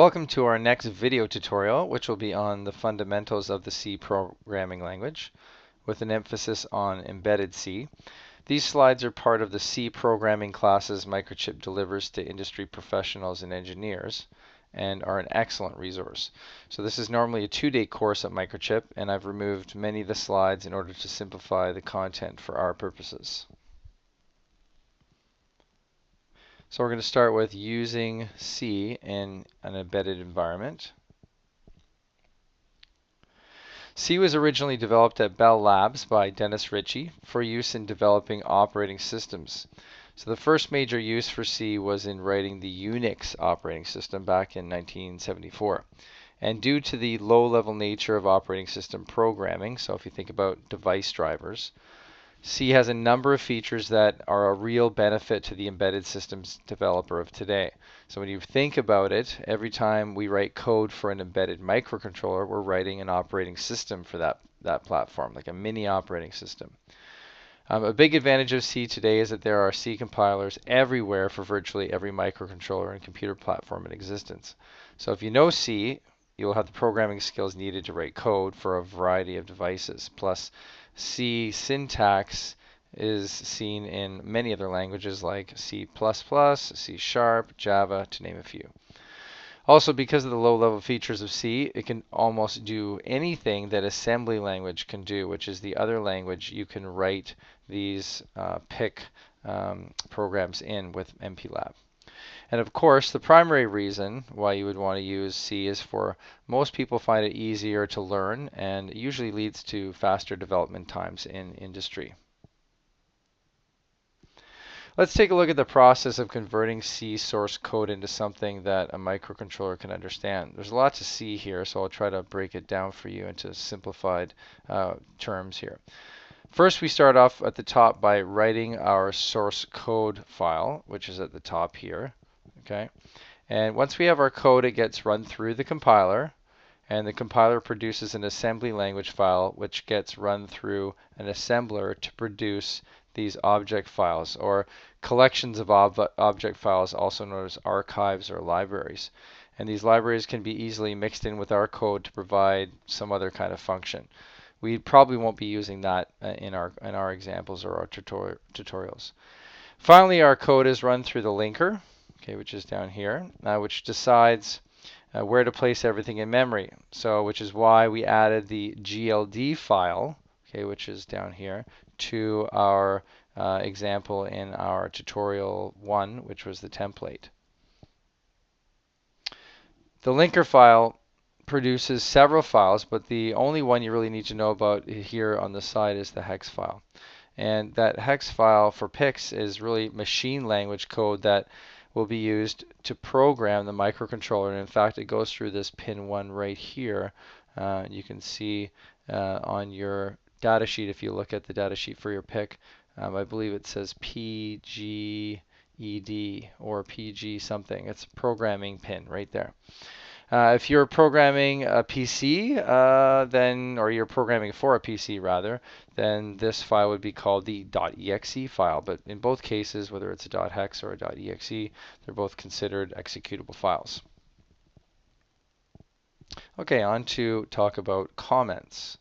Welcome to our next video tutorial, which will be on the fundamentals of the C programming language, with an emphasis on embedded C. These slides are part of the C programming classes Microchip delivers to industry professionals and engineers, and are an excellent resource. So this is normally a 2-day course at Microchip, and I've removed many of the slides in order to simplify the content for our purposes. So we're going to start with using C in an embedded environment. C was originally developed at Bell Labs by Dennis Ritchie for use in developing operating systems. So the first major use for C was in writing the Unix operating system back in 1974. And due to the low-level nature of operating system programming, so if you think about device drivers, C has a number of features that are a real benefit to the embedded systems developer of today. So when you think about it, every time we write code for an embedded microcontroller, we're writing an operating system for that platform, like a mini operating system. A big advantage of C today is that there are C compilers everywhere for virtually every microcontroller and computer platform in existence. So if you know C, you'll have the programming skills needed to write code for a variety of devices. Plus, C syntax is seen in many other languages like C++, C#, Java, to name a few. Also, because of the low-level features of C, it can almost do anything that assembly language can do, which is the other language you can write these PIC programs in with MPLAB. And of course, the primary reason why you would want to use C is for most people find it easier to learn, and it usually leads to faster development times in industry. Let's take a look at the process of converting C source code into something that a microcontroller can understand. There's a lot to see here, so I'll try to break it down for you into simplified terms here. First, we start off at the top by writing our source code file, which is at the top here. Okay, and once we have our code, it gets run through the compiler, and the compiler produces an assembly language file, which gets run through an assembler to produce these object files, or collections of object files, also known as archives or libraries. And these libraries can be easily mixed in with our code to provide some other kind of function. We probably won't be using that in our examples or our tutorials. Finally, our code is run through the linker, okay, which is down here, which decides where to place everything in memory. So, which is why we added the GLD file, okay, which is down here, to our example in our tutorial 1, which was the template. The linker file produces several files, but the only one you really need to know about here on the side is the hex file. And that hex file for PICs is really machine language code that will be used to program the microcontroller. And in fact, it goes through this pin 1 right here. You can see on your data sheet, if you look at the data sheet for your PIC, I believe it says PGED or PG something. It's a programming pin right there. If you're programming a PC, or you're programming for a PC rather, then this file would be called the .exe file. But in both cases, whether it's a .hex or a .exe, they're both considered executable files. Okay, on to talk about comments.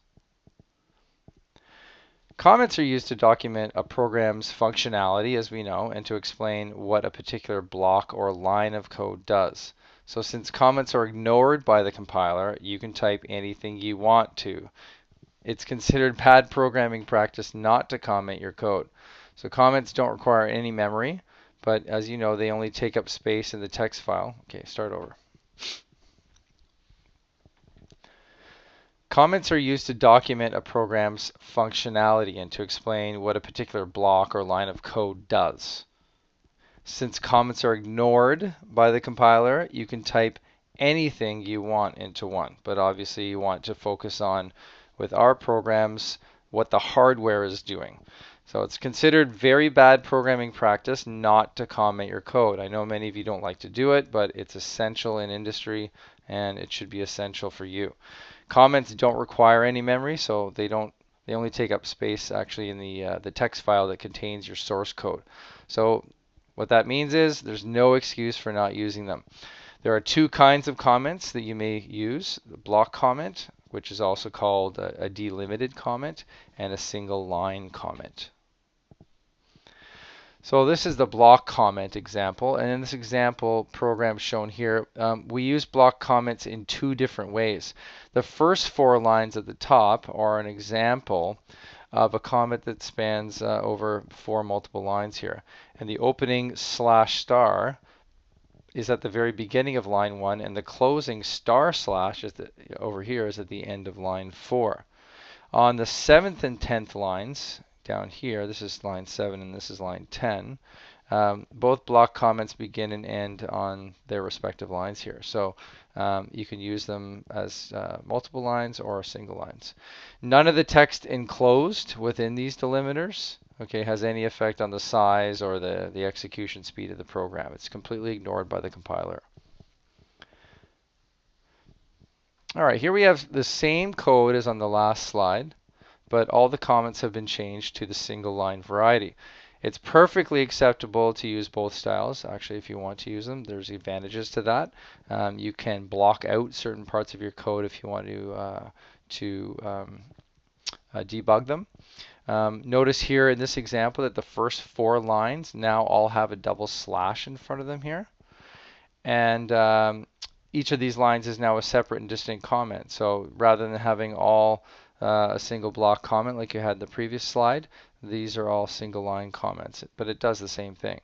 Comments are used to document a program's functionality, as we know, and to explain what a particular block or line of code does. So since comments are ignored by the compiler, you can type anything you want to. It's considered bad programming practice not to comment your code. So comments don't require any memory, but as you know, they only take up space in the text file. Okay, start over. Comments are used to document a program's functionality and to explain what a particular block or line of code does. Since comments are ignored by the compiler, you can type anything you want into one. But obviously you want to focus on, with our programs, what the hardware is doing. So it's considered very bad programming practice not to comment your code. I know many of you don't like to do it, but it's essential in industry and it should be essential for you. Comments don't require any memory, so they only take up space actually in the text file that contains your source code. So what that means is there's no excuse for not using them. There are two kinds of comments that you may use: the block comment, which is also called a delimited comment, and a single line comment. So this is the block comment example, and in this example program shown here, we use block comments in two different ways. The first 4 lines at the top are an example of a comment that spans over 4 multiple lines here. And the opening /* is at the very beginning of line 1, and the closing */ is over here is at the end of line 4. On the 7th and 10th lines, down here, this is line 7 and this is line 10, both block comments begin and end on their respective lines here. So you can use them as multiple lines or single lines. None of the text enclosed within these delimiters, okay, has any effect on the size or the execution speed of the program. It's completely ignored by the compiler. All right, here we have the same code as on the last slide, but all the comments have been changed to the single line variety. It's perfectly acceptable to use both styles. Actually, if you want to use them, there's advantages to that. You can block out certain parts of your code if you want to debug them. Notice here in this example that the first 4 lines now all have a double slash in front of them here. And each of these lines is now a separate and distinct comment. So rather than having all a single block comment like you had in the previous slide, these are all single line comments, but it does the same thing.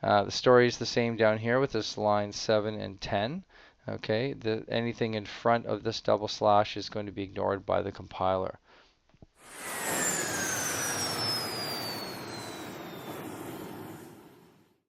The story is the same down here with this line 7 and 10. Okay, anything in front of this double slash is going to be ignored by the compiler.